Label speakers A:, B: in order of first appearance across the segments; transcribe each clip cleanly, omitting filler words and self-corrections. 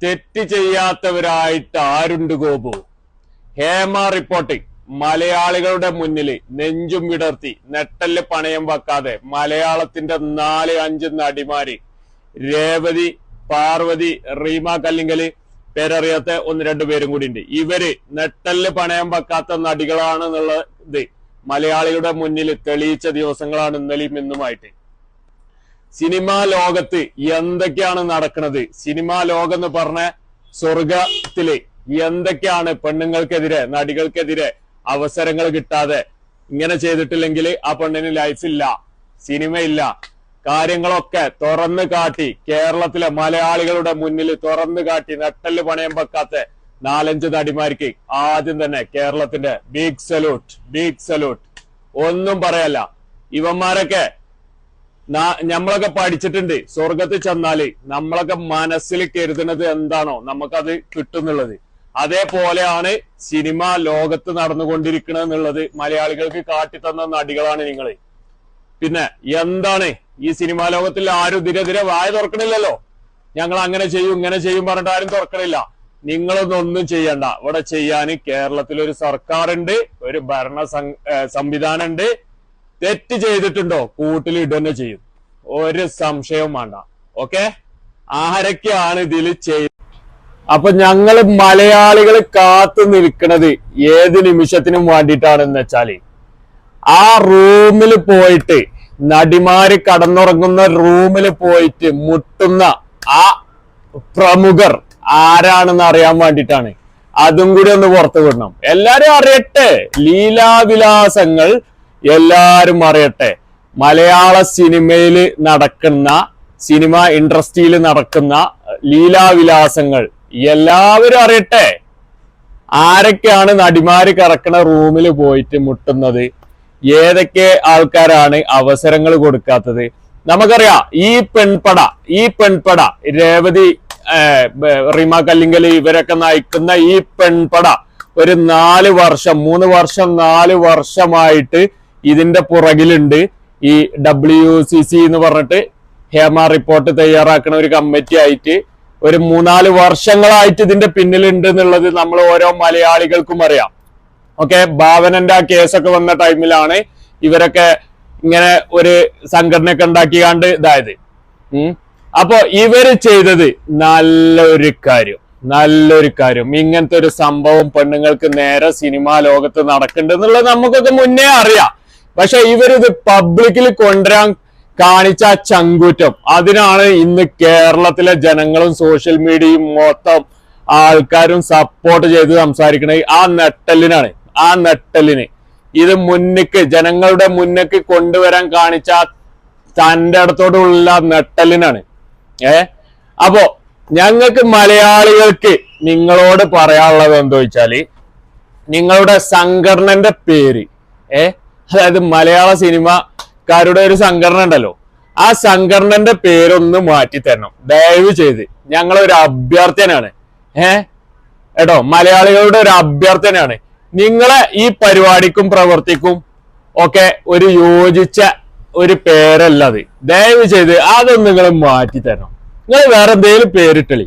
A: തെറ്റ് ചെയ്യാത്തവരായിട്ട് ആരുണ്ട് ഗോപു? ഹേമ റിപ്പോർട്ടിംഗ്. മലയാളികളുടെ മുന്നിൽ നെഞ്ചും വിടർത്തി നെട്ടല് പണയം വെക്കാതെ മലയാളത്തിന്റെ 4-5 നടിമാര്, രേവതി, പാർവതി, റീമ കല്ലിങ്കല്, പേരറിയാത്ത 1-2 പേരും കൂടി ഉണ്ട്. ഇവര് നെട്ടല് പണയം വെക്കാത്ത നടികളാണെന്നുള്ളത് മലയാളികളുടെ മുന്നിൽ തെളിയിച്ച ദിവസങ്ങളാണ് ഇന്നലെയും ഇന്നുമായിട്ട്. സിനിമാ ലോകത്ത് എന്തൊക്കെയാണ് നടക്കുന്നത്? സിനിമാ ലോകം എന്ന് പറഞ്ഞ സ്വർഗത്തില് എന്തൊക്കെയാണ് പെണ്ണുങ്ങൾക്കെതിരെ, നടികൾക്കെതിരെ അവസരങ്ങൾ കിട്ടാതെ ഇങ്ങനെ ചെയ്തിട്ടില്ലെങ്കിൽ ആ പെണ്ണിന് ലൈഫില്ല, സിനിമയില്ല, കാര്യങ്ങളൊക്കെ തുറന്നു കാട്ടി കേരളത്തിലെ മലയാളികളുടെ മുന്നിൽ തുറന്നു കാട്ടി നട്ടല് പണയം വെക്കാത്ത 4-5 നടിമാർക്ക് ആദ്യം തന്നെ കേരളത്തിന്റെ ബിഗ് സല്യൂട്ട്, ബിഗ് സല്യൂട്ട്. ഒന്നും പറയല്ല. ഇവന്മാരൊക്കെ നമ്മളൊക്കെ പഠിച്ചിട്ടുണ്ട്. സ്വർഗത്തിൽ ചെന്നാല് നമ്മളൊക്കെ മനസ്സിൽ കരുതുന്നത് എന്താണോ നമുക്കത് കിട്ടുന്നുള്ളത്. അതേപോലെയാണ് സിനിമ ലോകത്ത് നടന്നുകൊണ്ടിരിക്കുന്നത് എന്നുള്ളത് മലയാളികൾക്ക് കാട്ടിത്തന്ന നടികളാണ് നിങ്ങള്. പിന്നെ എന്താണ് ഈ സിനിമാ ലോകത്തിൽ ആരും ഇതിനെതിരെ വായ തുറക്കണില്ലല്ലോ. ഞങ്ങൾ അങ്ങനെ ചെയ്യും ഇങ്ങനെ ചെയ്യും പറഞ്ഞിട്ട് ആരും തുറക്കണില്ല. നിങ്ങളൊന്നും ചെയ്യണ്ട. ഇവിടെ ചെയ്യാൻ കേരളത്തിൽ ഒരു സർക്കാരുണ്ട്, ഒരു ഭരണ സംവിധാനം ഉണ്ട്. തെറ്റ് ചെയ്തിട്ടുണ്ടോ കൂട്ടിൽ ഇടുന്നെ ചെയ്യും, ഒരു സംശയവും വേണ്ട. ഓക്കെ, ആരൊക്കെയാണ് ഇതിൽ ചെയ്ത്? അപ്പൊ ഞങ്ങള് മലയാളികൾ കാത്തു നിൽക്കുന്നത് ഏത് നിമിഷത്തിനും വേണ്ടിയിട്ടാണെന്ന് വെച്ചാല് ആ റൂമിൽ പോയിട്ട്, നടിമാര് കടന്നുറങ്ങുന്ന റൂമിൽ പോയിട്ട് മുട്ടുന്ന ആ പ്രമുഖർ ആരാണെന്ന് അറിയാൻ വേണ്ടിയിട്ടാണ്. അതും കൂടി ഒന്ന് പുറത്തു വിടണം. എല്ലാരും അറിയട്ടെ, ലീലാവിലാസങ്ങൾ എല്ലാരും അറിയട്ടെ. മലയാള സിനിമയിൽ നടക്കുന്ന, സിനിമ ഇൻഡസ്ട്രിയിൽ നടക്കുന്ന ലീലാവിലാസങ്ങൾ എല്ലാവരും അറിയട്ടെ. ആരൊക്കെയാണ് നടിമാര് കിടക്കുന്ന റൂമിൽ പോയിട്ട് മുട്ടുന്നത്? ഏതൊക്കെ ആൾക്കാരാണ് അവസരങ്ങൾ കൊടുക്കാത്തത്? നമുക്കറിയാം. ഈ പെൺപട രേവതി, റീമ കല്ലിങ്കല് ഇവരൊക്കെ നയിക്കുന്ന ഈ പെൺപട ഒരു 4 വർഷം 3 വർഷം 4 വർഷമായിട്ട് ഇതിന്റെ പുറകിലുണ്ട്. ഈ WCC എന്ന് പറഞ്ഞിട്ട് ഹേമ റിപ്പോർട്ട് തയ്യാറാക്കുന്ന ഒരു കമ്മിറ്റി ആയിട്ട് ഒരു 3-4 വർഷങ്ങളായിട്ട് ഇതിന്റെ പിന്നിലുണ്ട് എന്നുള്ളത് നമ്മൾ ഓരോ മലയാളികൾക്കും അറിയാം. ഓക്കെ, ഭാവനന്റെ ആ കേസൊക്കെ വന്ന ടൈമിലാണ് ഇവരൊക്കെ ഇങ്ങനെ ഒരു സംഘടനയൊക്കെ ഉണ്ടാക്കിയാണ്ട് ഇതായത്. അപ്പൊ ഇവര് ചെയ്തത് നല്ലൊരു കാര്യം. ഇങ്ങനത്തെ ഒരു സംഭവം പെണ്ണുങ്ങൾക്ക് നേരെ സിനിമാ ലോകത്ത് നടക്കുന്നുണ്ട് എന്നുള്ളത് നമുക്കൊക്കെ മുന്നേ അറിയാം. പക്ഷെ ഇവരിത് പബ്ലിക്കിൽ കൊണ്ടുവരാൻ കാണിച്ച ചങ്കൂറ്റം, അതിനാണ് ഇന്ന് കേരളത്തിലെ ജനങ്ങളും സോഷ്യൽ മീഡിയയും മൊത്തം ആൾക്കാരും സപ്പോർട്ട് ചെയ്ത് സംസാരിക്കുന്നത്. ആ നെട്ടലിന് ഇത് ജനങ്ങളുടെ മുന്നിക്ക് കൊണ്ടുവരാൻ കാണിച്ച തന്റെ അടുത്തോടുള്ള നെട്ടലിനാണ്. അപ്പോ ഞങ്ങൾക്ക് മലയാളികൾക്ക് നിങ്ങളോട് പറയാനുള്ളത് എന്താ വെച്ചാല്, നിങ്ങളുടെ സംഘടനന്റെ പേര്, അതായത് മലയാള സിനിമക്കാരുടെ ഒരു സംഘടന ഉണ്ടല്ലോ, ആ സംഘടനന്റെ പേരൊന്ന് മാറ്റി തരണം ദയവ് ചെയ്ത്. ഞങ്ങളൊരു അഭ്യർത്ഥനയാണ്. കേട്ടോ, മലയാളികളുടെ ഒരു അഭ്യർത്ഥനയാണ്. നിങ്ങളെ ഈ പരിപാടിക്കും പ്രവർത്തിക്കും ഒക്കെ ഒരു യോജിച്ച ഒരു പേരല്ല അത്. ദയവ് ചെയ്ത് അതൊന്നും നിങ്ങൾ മാറ്റി തരണം. നിങ്ങൾ വേറെ എന്തെങ്കിലും പേരിട്ടളി.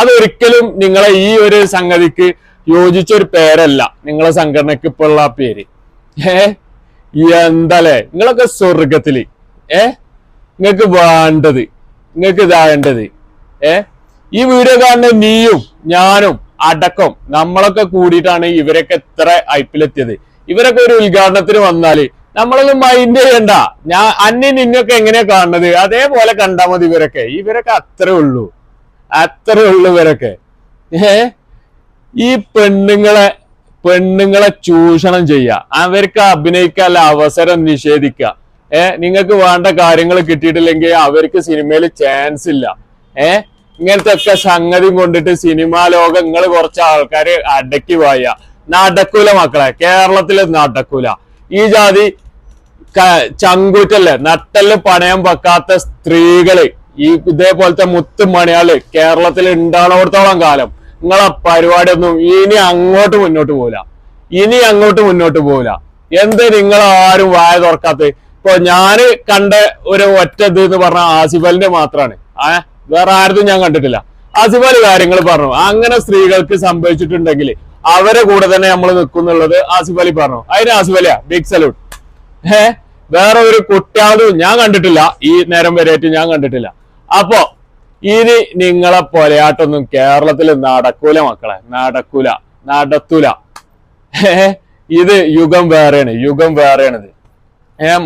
A: അതൊരിക്കലും നിങ്ങളെ ഈ ഒരു സംഗതിക്ക് യോജിച്ച ഒരു പേരല്ല നിങ്ങളെ സംഘടനക്ക് ഇപ്പോൾ ഉള്ള പേര്. എന്തല്ലേ നിങ്ങളൊക്കെ സ്വർഗത്തില് നിങ്ങൾക്ക് വേണ്ടത്, നിങ്ങൾക്ക് ഇതാവേണ്ടത്. ഈ വീഡിയോ കാണുന്ന നീയും ഞാനും അടക്കം നമ്മളൊക്കെ കൂടിയിട്ടാണ് ഇവരൊക്കെ ഇത്ര ഹൈപ്പിലെത്തിയത്. ഇവരൊക്കെ ഒരു ഉദ്ഘാടനത്തിന് വന്നാല് നമ്മളൊന്നും മൈൻഡ് ചെയ്യണ്ട. നിന്നൊക്കെ എങ്ങനെയാ കാണുന്നത് അതേപോലെ കണ്ടാൽ മതി. ഇവരൊക്കെ അത്രേ ഉള്ളൂ ഇവരൊക്കെ. ഈ പെണ്ണുങ്ങളെ ചൂഷണം ചെയ്യുക, അവർക്ക് അഭിനയിക്കാനുള്ള അവസരം നിഷേധിക്കുക. നിങ്ങൾക്ക് വേണ്ട കാര്യങ്ങൾ കിട്ടിയിട്ടില്ലെങ്കിൽ അവർക്ക് സിനിമയിൽ ചാൻസ് ഇല്ല. ഇങ്ങനത്തെ ഒക്കെ സംഗതി കൊണ്ടിട്ട് സിനിമാ ലോകം നിങ്ങൾ കുറച്ച് ആൾക്കാര് അടക്കി പോയ നടക്കൂല മക്കളെ. കേരളത്തിൽ നടക്കൂല. ഈ ജാതി ചങ്കൂറ്റല്ലേ, നട്ടല് പണയം വെക്കാത്ത സ്ത്രീകള്, ഈ ഇതേപോലത്തെ മുത്തുമണിയാള് കേരളത്തിൽ ഉണ്ടാണോടത്തോളം കാലം നിങ്ങളെ പരിപാടിയൊന്നും ഇനി അങ്ങോട്ട് മുന്നോട്ട് പോവില്ല. എന്ത് നിങ്ങൾ ആരും വായ തുറക്കാത്ത? ഇപ്പൊ ഞാന് കണ്ട ഒരു ഒറ്റ ഇത് എന്ന് പറഞ്ഞ ആസിഫലിന്റെ മാത്രമാണ്. വേറെ ആരതും ഞാൻ കണ്ടിട്ടില്ല. ആസിഫ് കാര്യങ്ങൾ പറഞ്ഞു. അങ്ങനെ സ്ത്രീകൾക്ക് സംഭവിച്ചിട്ടുണ്ടെങ്കിൽ അവരെ കൂടെ തന്നെ നമ്മൾ നിൽക്കുന്നുള്ളത് ആസിഫ് അലി പറഞ്ഞു. അതിന് ആസിഫ് അലിയാ ബിഗ് സല്യൂട്ട്. വേറെ ഒരു കുട്ടിയാളും ഞാൻ കണ്ടിട്ടില്ല, ഈ നേരം വരെയായിട്ട് ഞാൻ കണ്ടിട്ടില്ല. അപ്പോ ഇനി നിങ്ങളെ പൊലയാട്ടൊന്നും കേരളത്തിൽ നടക്കൂല മക്കളെ, നടത്തൂല. ഇത് യുഗം വേറെയാണ്, യുഗം വേറെയാണിത്.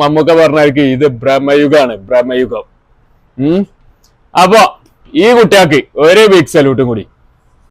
A: മമ്മൂക്ക പറഞ്ഞായിരിക്കും ഇത് ഭ്രമയുഗാണ്, ഭ്രമയുഗം. അപ്പൊ ഈ കുട്ടിയാൾക്ക് ഒരു ബിഗ് സല്യൂട്ടും കൂടി.